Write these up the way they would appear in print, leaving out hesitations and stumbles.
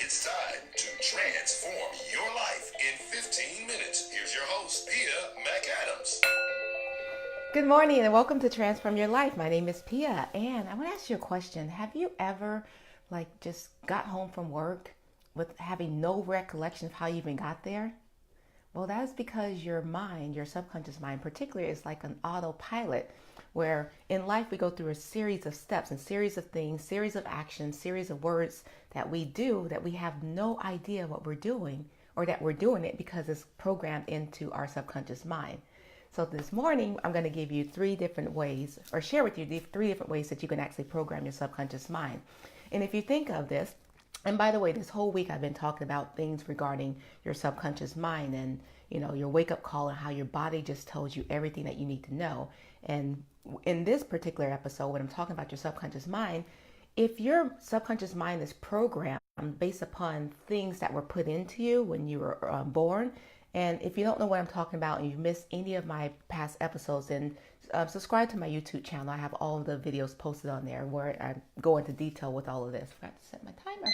It's time to transform your life in 15 minutes. Here's your host, Pia McAdams. Good morning and welcome to Transform Your Life. My name is Pia and I want to ask you a question. Have you ever just got home from work with having no recollection of how you even got there? Well, that is because your mind, your subconscious mind particularly, is like an autopilot where in life we go through a series of steps and series of things, series of actions, series of words that we do that we have no idea what we're doing or that we're doing it because it's programmed into our subconscious mind. So this morning, I'm going to give you three different ways or share with you the three different ways that you can actually program your subconscious mind. And if you think of this, and by the way, this whole week I've been talking about things regarding your subconscious mind and, your wake up call and how your body just tells you everything that you need to know. And in this particular episode, when I'm talking about your subconscious mind, if your subconscious mind is programmed based upon things that were put into you when you were born, and if you don't know what I'm talking about and you've missed any of my past episodes, then subscribe to my YouTube channel. I have all of the videos posted on there where I go into detail with all of this. Forgot to set my timer.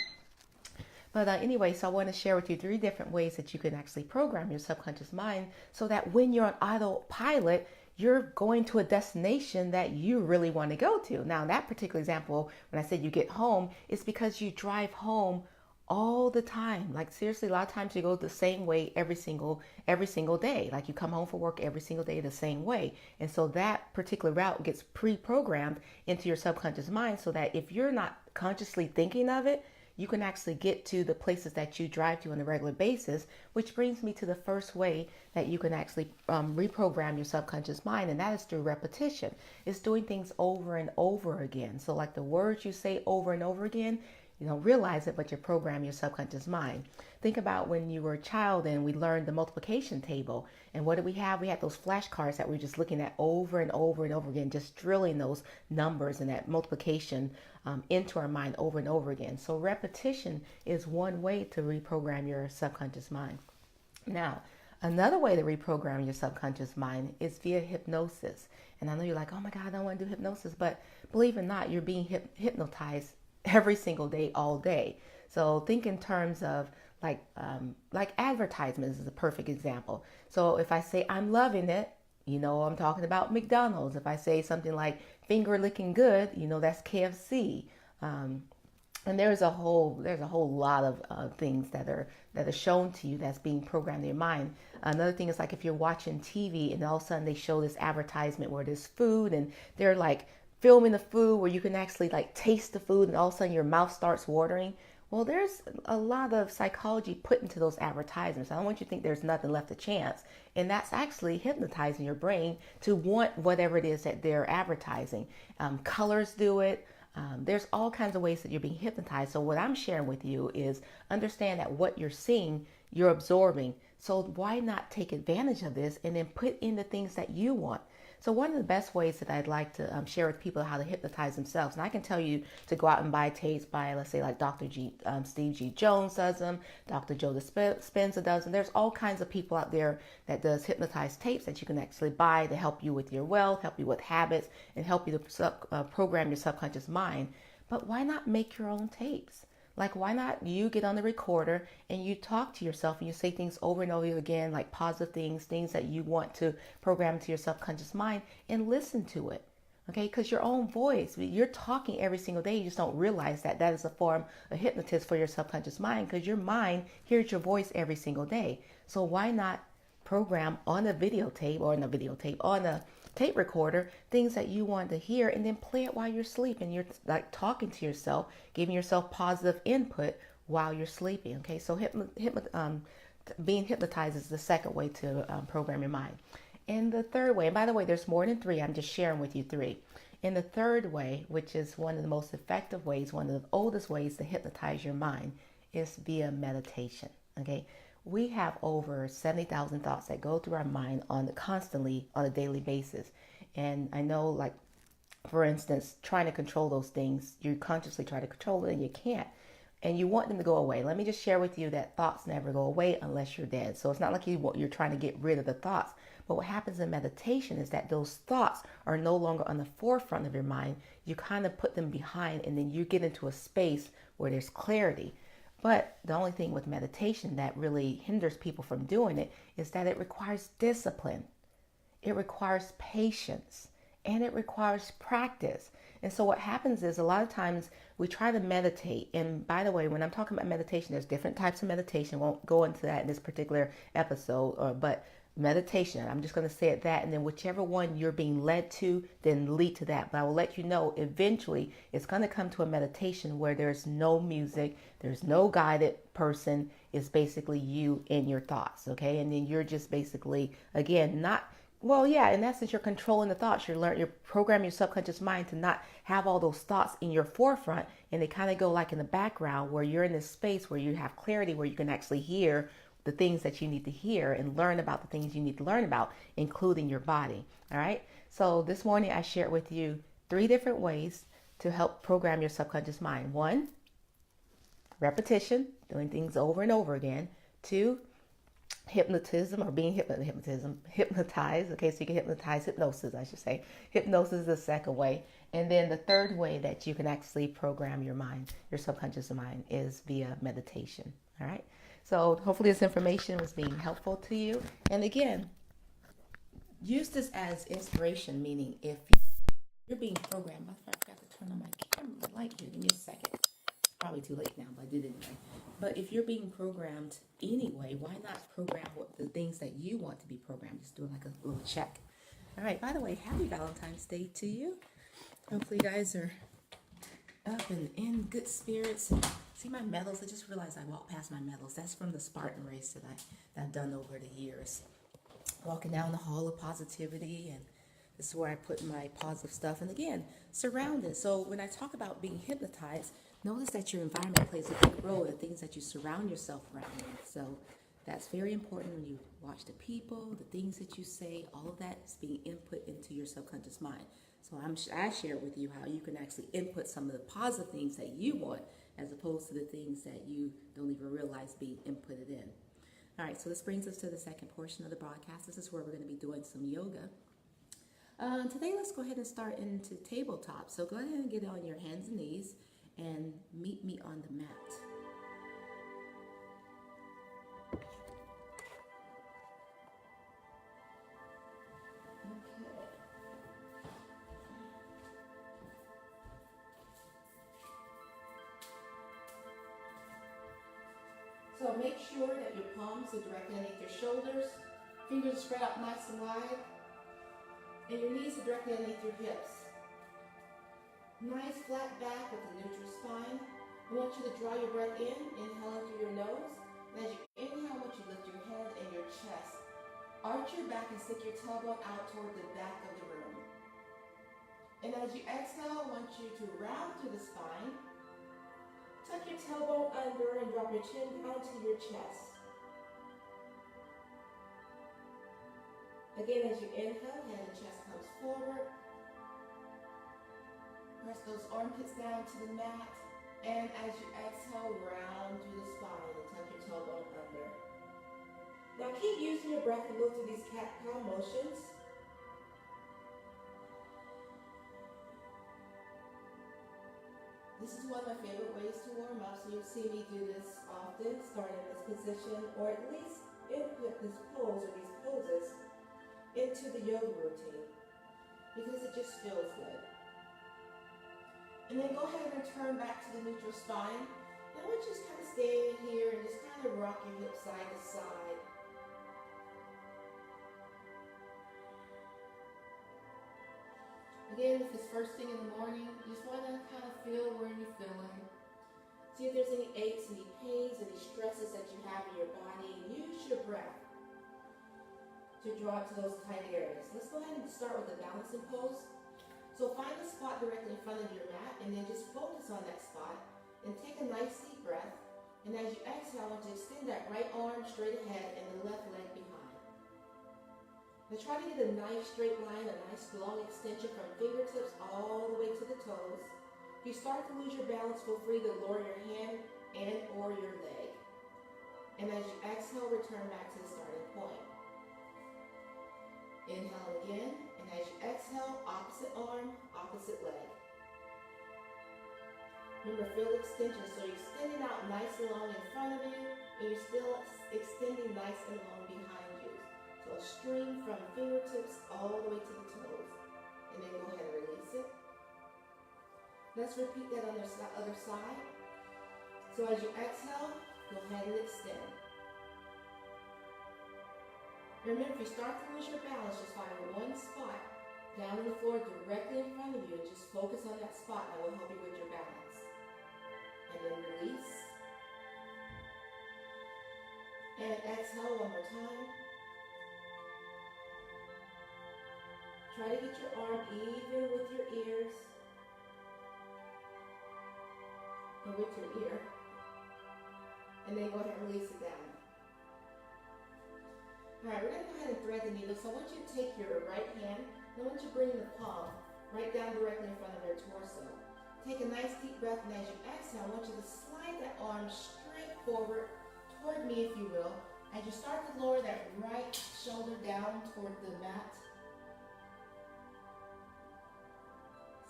But anyway, so I want to share with you three different ways that you can actually program your subconscious mind so that when you're on autopilot, you're going to a destination that you really want to go to. Now, in that particular example, when I said you get home, it's because you drive home all the time. Like seriously, a lot of times you go the same way every single day. Like you come home from work every single day the same way. And so that particular route gets pre-programmed into your subconscious mind so that if you're not consciously thinking of it, you can actually get to the places that you drive to on a regular basis, which brings me to the first way that you can actually reprogram your subconscious mind, and that is through repetition. It's doing things over and over again. So like the words you say over and over again, you don't realize it, but you program your subconscious mind. Think about when you were a child and we learned the multiplication table. And what did we have? We had those flashcards that we were just looking at over and over and over again, just drilling those numbers and that multiplication into our mind over and over again. So repetition is one way to reprogram your subconscious mind. Now, another way to reprogram your subconscious mind is via hypnosis. And I know you're like, oh my God, I don't want to do hypnosis. But believe it or not, you're being hypnotized every single day, all day. So think in terms of like advertisements is a perfect example. So if I say I'm loving it, I'm talking about McDonald's. If I say something like finger licking good, that's KFC. And there's a whole lot of things that are shown to you that's being programmed in your mind. Another thing is like if you're watching TV and all of a sudden they show this advertisement where there's food and they're like filming the food where you can actually like taste the food and all of a sudden your mouth starts watering. Well, there's a lot of psychology put into those advertisements. I don't want you to think there's nothing left to chance. And that's actually hypnotizing your brain to want whatever it is that they're advertising. Colors do it. There's all kinds of ways that you're being hypnotized. So what I'm sharing with you is understand that what you're seeing, you're absorbing. So why not take advantage of this and then put in the things that you want? So one of the best ways that I'd like to share with people how to hypnotize themselves, and I can tell you to go out and buy tapes by, let's say, like Steve G. Jones does them, Dr. Joe Dispenza does them. There's all kinds of people out there that does hypnotized tapes that you can actually buy to help you with your wealth, help you with habits, and help you to program your subconscious mind. But why not make your own tapes? Like, why not you get on the recorder and you talk to yourself and you say things over and over again, like positive things that you want to program into your subconscious mind and listen to it. Okay, because your own voice, you're talking every single day. You just don't realize that that is a form of hypnosis for your subconscious mind because your mind hears your voice every single day. So why not program on a videotape or on a tape recorder things that you want to hear and then play it while you're sleeping. You're like talking to yourself, giving yourself positive input while you're sleeping. Okay, so being hypnotized is the second way to program your mind. And the third way, and by the way, there's more than three. I'm just sharing with you three. And the third way, which is one of the most effective ways, one of the oldest ways to hypnotize your mind, is via meditation. Okay, we have over 70,000 thoughts that go through our mind constantly on a daily basis. And I know, like, for instance, trying to control those things, you consciously try to control it and you can't. And you want them to go away. Let me just share with you that thoughts never go away unless you're dead. So it's not like you're trying to get rid of the thoughts. But what happens in meditation is that those thoughts are no longer on the forefront of your mind. You kind of put them behind and then you get into a space where there's clarity. But the only thing with meditation that really hinders people from doing it is that it requires discipline. It requires patience, and it requires practice. And so what happens is a lot of times we try to meditate. And by the way, when I'm talking about meditation, there's different types of meditation. Won't go into that in this particular episode, but meditation, I'm just going to say it that, and then whichever one you're being led to, then lead to that. But I will let you know eventually it's going to come to a meditation where there's no music, there's no guided person. It's basically you and your thoughts, okay? And then you're just basically, again, not, well, yeah, in essence, you're controlling the thoughts. You're programming your subconscious mind to not have all those thoughts in your forefront, and they kind of go like in the background, where you're in this space where you have clarity, where you can actually hear the things that you need to hear and learn about the things you need to learn about, including your body. All right. So this morning I shared with you 3 different ways to help program your subconscious mind. 1, repetition, doing things over and over again. 2, hypnotism, or being hypnotized. Okay, so you can hypnotize, hypnosis, I should say. Hypnosis is the second way. And then the third way that you can actually program your mind, your subconscious mind, is via meditation. All right. So hopefully this information was being helpful to you. And again, use this as inspiration, meaning if you're being programmed. I forgot to turn on my camera light here. Give me a second. It's probably too late now, but I did anyway. But if you're being programmed anyway, why not program what the things that you want to be programmed? Just doing like a little check. All right. By the way, happy Valentine's Day to you. Hopefully you guys are up and in good spirits. See my medals? I just realized I walked past my medals. That's from the Spartan race that I've done over the years. Walking down the hall of positivity, and this is where I put my positive stuff. And again, surrounded. So when I talk about being hypnotized, notice that your environment plays a big role in the things that you surround yourself around with. So that's very important when you watch the people, the things that you say, all of that is being input into your subconscious mind. So I share with you how you can actually input some of the positive things that you want, as opposed to the things that you don't even realize being inputted in. All right, so this brings us to the second portion of the broadcast. This is where we're going to be doing some yoga. Today, let's go ahead and start into tabletop. So go ahead and get on your hands and knees and meet me on the mat. So make sure that your palms are directly underneath your shoulders, fingers spread out nice and wide, and your knees are directly underneath your hips. Nice flat back with a neutral spine. I want you to draw your breath in, inhale through your nose, and as you inhale, I want you to lift your head and your chest. Arch your back and stick your tailbone out toward the back of the room. And as you exhale, I want you to round through the spine. Tuck your tailbone under and drop your chin down to your chest. Again, as you inhale, head and chest comes forward. Press those armpits down to the mat. And as you exhale, round through the spine and tuck your tailbone under. Now keep using your breath to move through these cat-cow motions. This is one of my favorite ways to warm up, so you'll see me do this often, starting in this position, or at least input this pose or these poses into the yoga routine, because it just feels good. And then go ahead and return back to the neutral spine. And I want you to just kind of stay in here and just kind of rock your hips side to side. Again, if it's first thing in the morning, you just want to kind of feel where you're feeling. See if there's any aches, any pains, any stresses that you have in your body. And use your breath to draw it to those tight areas. Let's go ahead and start with the balancing pose. So find a spot directly in front of your mat and then just focus on that spot and take a nice deep breath. And as you exhale, I want you to extend that right arm straight ahead and the left leg behind. Now try to get a nice straight line, a nice long extension from fingertips all the way to the toes. If you start to lose your balance, feel free to lower your hand and or your leg. And as you exhale, return back to the starting point. Inhale again, and as you exhale, opposite arm, opposite leg. Remember, feel the extension, so you're extending out nice and long in front of you, and you're still extending nice and long behind you. So a string from fingertips all the way to the toes. And then go ahead and release it. Let's repeat that on the other side. So as you exhale, go ahead and extend. Remember, if you start to lose your balance, just find one spot down on the floor directly in front of you and just focus on that spot. That will help you with your balance. And then release. And exhale one more time. Try to get your arm even with your ears. Or with your ear. And then go ahead and release it down. Alright, we're going to go ahead and thread the needle. So I want you to take your right hand, and I want you to bring the palm right down directly in front of your torso. Take a nice deep breath, and as you exhale, I want you to slide that arm straight forward toward me, if you will, as you start to lower that right shoulder down toward the mat.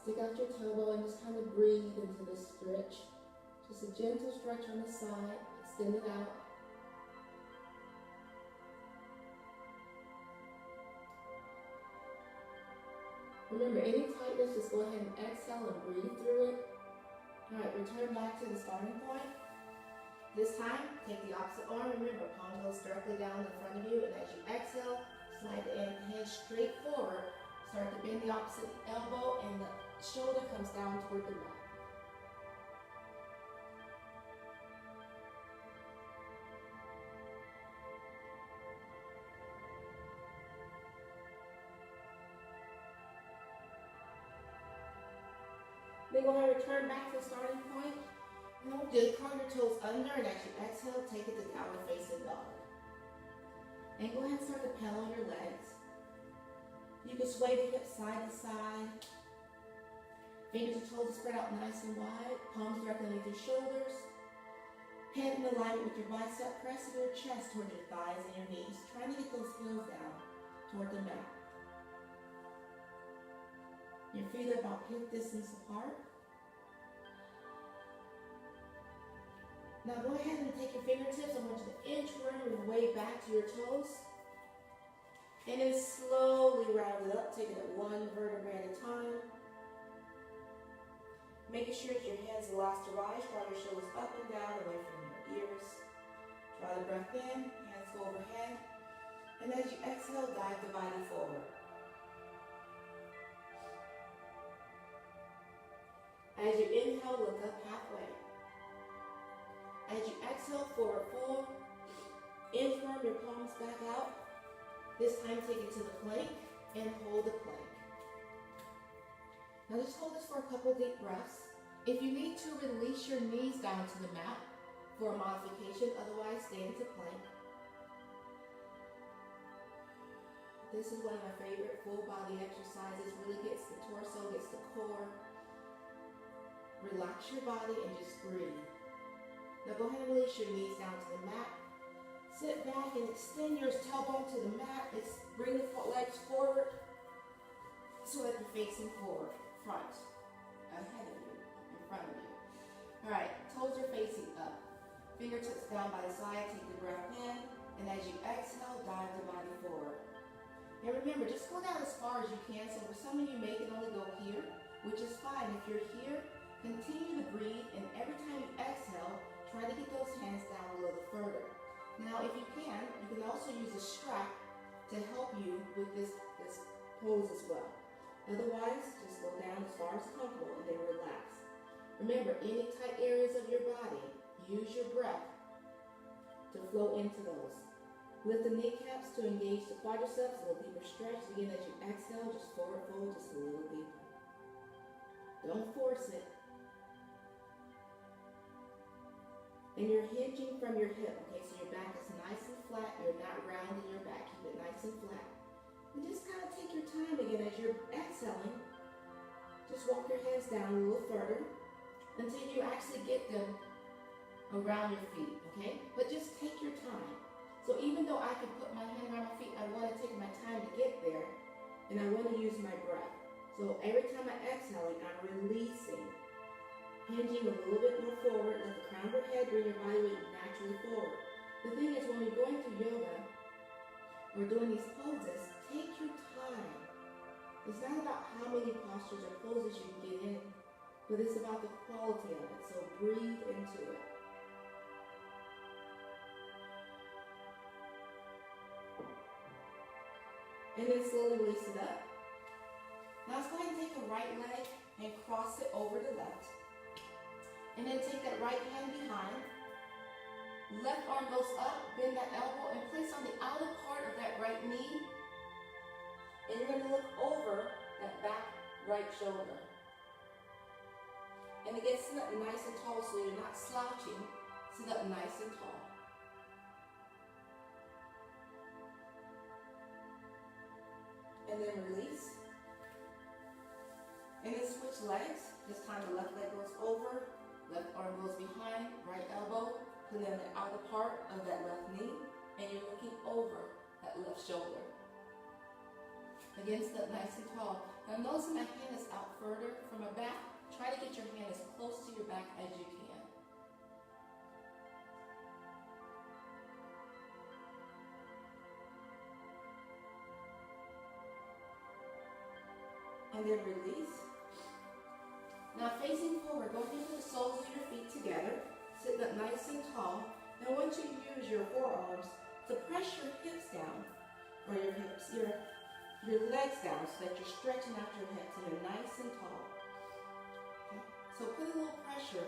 Stick out your toe and just kind of breathe into this stretch. Just a gentle stretch on the side, extend it out. Remember, any tightness, just go ahead and exhale and breathe through it. All right, return back to the starting point. This time, take the opposite arm. Remember, palm goes directly down in front of you, and as you exhale, slide the hand straight forward. Start to bend the opposite elbow, and the shoulder comes down toward the mat. Then go ahead and return back to the starting point. Now just curl your toes under, and as you exhale, take it to downward facing dog. And go ahead and start to pedal your legs. You can sway the hips side to side. Fingers and toes spread out nice and wide. Palms directly underneath your shoulders. Hand in alignment with your bicep, pressing your chest toward your thighs and your knees. Trying to get those heels down toward the mat. Your feet are about hip distance apart. Now go ahead and take your fingertips. I want you to inchworm your way back to your toes. And then slowly round it up, taking it one vertebrae at a time. Making sure that your hands allow to rise, draw your shoulders up and down away from your ears. Draw the breath in, hands go overhead. And as you exhale, dive the body forward. As you inhale, look up halfway. As you exhale, forward fold. Inchworm your palms back out. This time take it to the plank and hold the plank. Now just hold this for a couple deep breaths. If you need to, release your knees down to the mat for a modification. Otherwise, stay into plank. This is one of my favorite full body exercises. Really gets the torso, gets the core. Relax your body and just breathe. Now go ahead and release your knees down to the mat. Sit back and extend your tailbone to the mat. Bring the legs forward so that you're facing forward, front, ahead of you, in front of you. All right, toes are facing up. Fingertips down by the side, take the breath in, and as you exhale, dive the body forward. And remember, just go down as far as you can. So for some of you may can only go here, which is fine. If you're here, continue to breathe, and every time you exhale, try to get those hands down a little further. Now, if you can also use a strap to help you with this pose as well. Otherwise, just go down as far as comfortable and then relax. Remember, any tight areas of your body, use your breath to flow into those. Lift the kneecaps to engage the quadriceps, a little deeper stretch. Again, as you exhale, just forward fold just a little deeper. Don't force it. And you're hinging from your hip, okay? So your back is nice and flat. You're not rounding your back. Keep it nice and flat. And just kind of take your time again as you're exhaling. Just walk your hands down a little further until you actually get them around your feet, okay? But just take your time. So even though I can put my hand around my feet, I want to take my time to get there, and I want to use my breath. So every time I'm exhaling, I'm releasing. Hinging a little bit more forward, let the crown of your head bring your body weight naturally forward. The thing is, when you're going through yoga or doing these poses, take your time. It's not about how many postures or poses you can get in, but it's about the quality of it. So breathe into it. And then slowly release it up. Now let's go ahead and take the right leg and cross it over the left. And then take that right hand behind. Left arm goes up, bend that elbow, and place on the outer part of that right knee. And you're going to look over that back right shoulder. And again, sit up nice and tall so you're not slouching. Sit up nice and tall. And then release. And then switch legs. This time the left leg goes over, left arm goes behind, right elbow, put on the outer part of that left knee, and you're looking over that left shoulder. Again, sit up nice and tall. Now notice my hand is out further from my back. Try to get your hand as close to your back as you can. And then release. Now facing forward, go ahead and put the soles of your feet together. Sit up nice and tall. Now I want you to use your forearms to press your hips down, or your hips, your legs down, so that you're stretching out your hips and you're nice and tall. Okay? So put a little pressure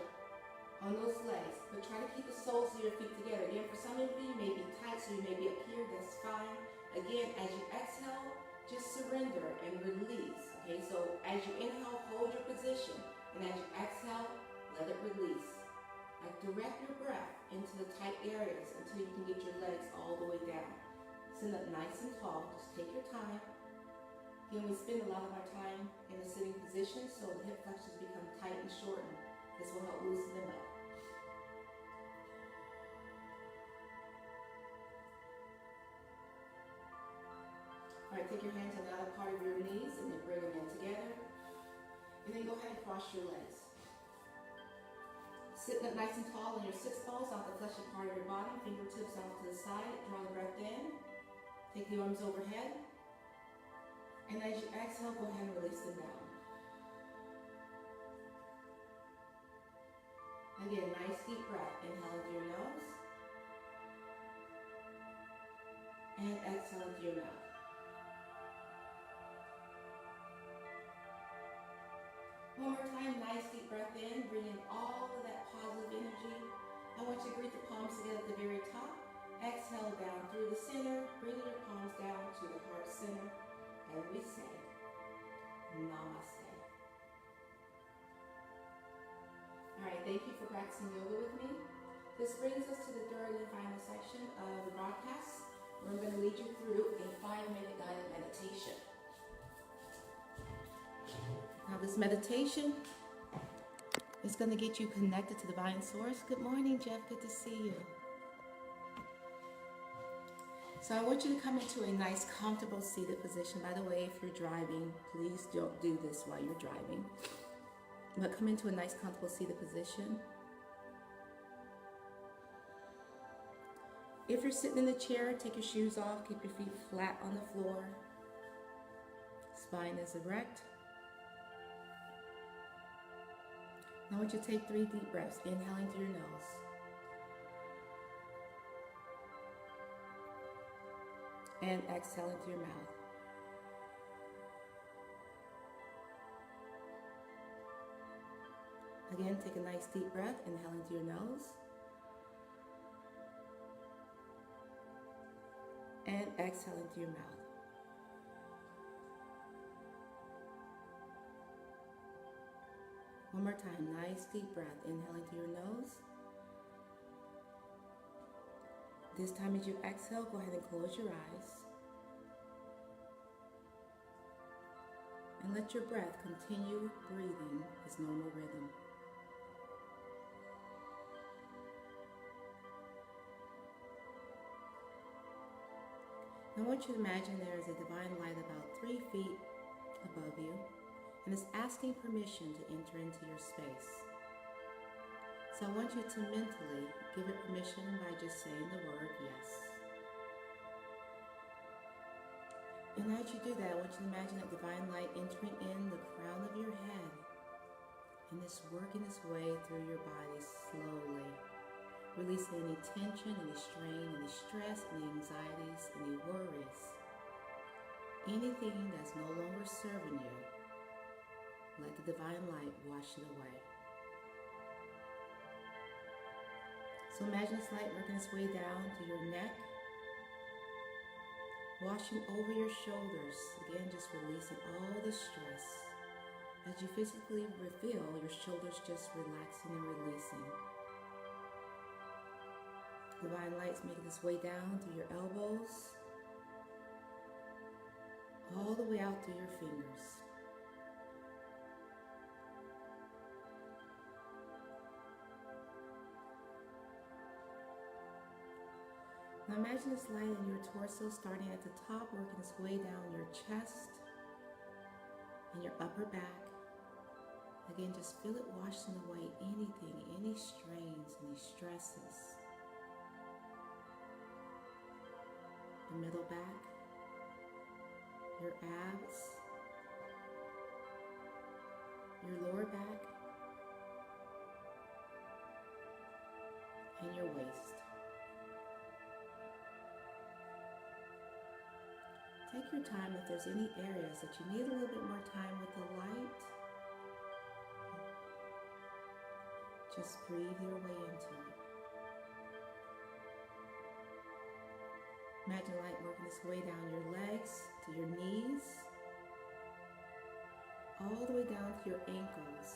on those legs, but try to keep the soles of your feet together. Again, for some of you may be tight, so you may be up here, that's fine. Again, as you exhale, just surrender and release. Okay, so as you inhale, hold your position, and as you exhale, let it release. Like direct your breath into the tight areas until you can get your legs all the way down. Sit up nice and tall, just take your time. Again, we spend a lot of our time in a sitting position, so the hip flexors become tight and shortened. This will help loosen them up. All right, take your hands on the outer part of your knees and then bring them in together. And then go ahead and cross your legs. Sitting up nice and tall on your sits bones off the fleshy part of your body, fingertips off to the side, draw the breath in. Take the arms overhead. And as you exhale, go ahead and release them down. Again, nice deep breath. Inhale into your nose. And exhale into your mouth. One more time, nice deep breath in, bring in all of that positive energy. I want you to greet the palms together at the very top. Exhale down through the center, bring your palms down to the heart center, and we say, Namaste. All right, thank you for practicing yoga with me. This brings us to the third and final section of the broadcast, where I'm going to lead you through a 5-minute guided meditation. Now this meditation is going to get you connected to Divine Source. Good morning, Jeff. Good to see you. So I want you to come into a nice, comfortable seated position. By the way, if you're driving, please don't do this while you're driving. But come into a nice, comfortable seated position. If you're sitting in the chair, take your shoes off. Keep your feet flat on the floor. Spine is erect. Now I want you to take 3 deep breaths, inhaling through your nose. And exhaling through your mouth. Again, take a nice deep breath, inhaling through your nose. And exhaling through your mouth. One more time, nice deep breath, inhaling through your nose. This time as you exhale, go ahead and close your eyes. And let your breath continue breathing its normal rhythm. I want you to imagine there is a divine light about 3 feet above you, and it's asking permission to enter into your space. So I want you to mentally give it permission by just saying the word yes. And as you do that, I want you to imagine that divine light entering in the crown of your head and it's working its way through your body slowly, releasing any tension, any strain, any stress, any anxieties, any worries, anything that's no longer serving you. Let the divine light wash it away. So imagine this light working its way down to your neck, washing over your shoulders, again just releasing all the stress. As you physically feel your shoulders just relaxing and releasing. Divine light's making its way down through your elbows, all the way out through your fingers. Now imagine this light in your torso starting at the top, working its way down your chest and your upper back. Again, just feel it washing away anything, any strains, any stresses. The middle back, your abs, your lower back, and your waist. Take your time if there's any areas that you need a little bit more time with the light. Just breathe your way into it. Imagine light working its way down your legs to your knees, all the way down to your ankles,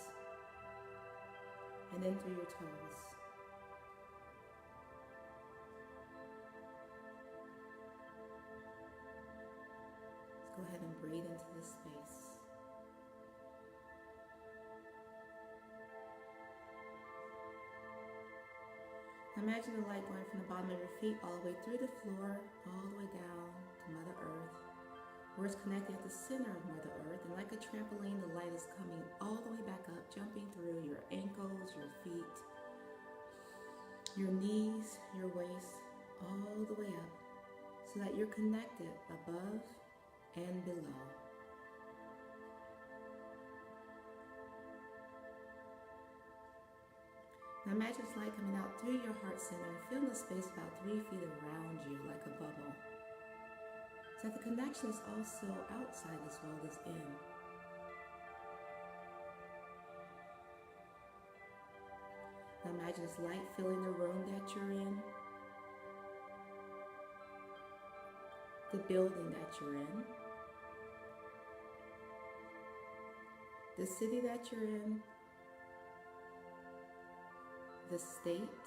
and then through your toes. Let's go ahead and breathe into this space. Imagine the light going from the bottom of your feet all the way through the floor, all the way down to Mother Earth, where it's connected at the center of Mother Earth. And like a trampoline, the light is coming all the way back up, jumping through your ankles, your feet, your knees, your waist, all the way up, so that you're connected above and below. Now imagine this light coming out through your heart center, filling the space about 3 feet around you like a bubble. So that the connection is also outside as well as in. Now imagine this light filling the room that you're in, the building that you're in, the city that you're in, the state.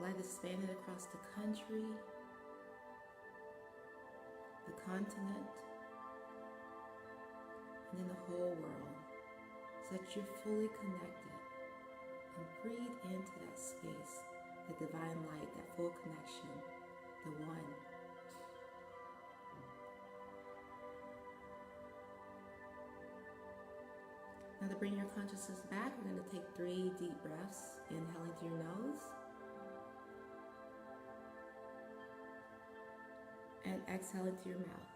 Light is expanding across the country, the continent, and then the whole world, so that you're fully connected. And breathe into that space, the divine light, that full connection, the one. Now to bring your consciousness back, we're going to take 3 deep breaths, inhaling through your nose and exhaling through your mouth.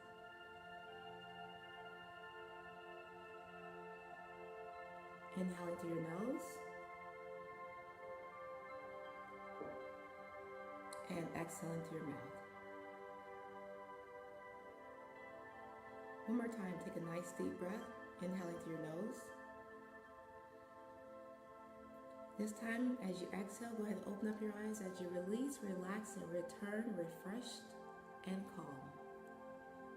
Inhaling through your nose and exhaling through your mouth. One more time, take a nice deep breath, inhaling through your nose. This time, as you exhale, go ahead and open up your eyes. As you release, relax, and return refreshed and calm.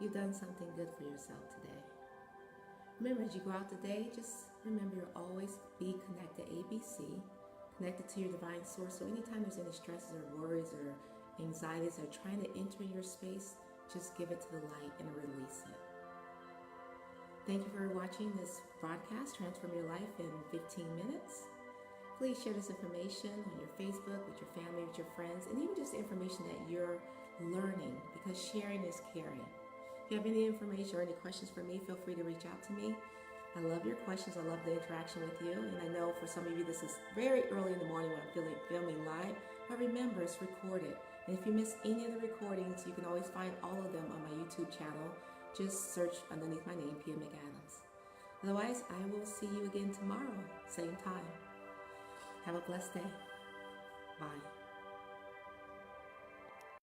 You've done something good for yourself today. Remember, as you go out today, just remember you'll always be connected, ABC, connected to your divine source. So anytime there's any stresses or worries or anxieties that are trying to enter your space, just give it to the light and release it. Thank you for watching this broadcast, Transform Your Life in 15 minutes. Please share this information on your Facebook, with your family, with your friends, and even just the information that you're learning, because sharing is caring. If you have any information or any questions for me, feel free to reach out to me. I love your questions. I love the interaction with you. And I know for some of you this is very early in the morning when I'm filming live. But remember, it's recorded. And if you miss any of the recordings, you can always find all of them on my YouTube channel. Just search underneath my name, Pia McAdams. Otherwise, I will see you again tomorrow, same time. Have a blessed day. Bye.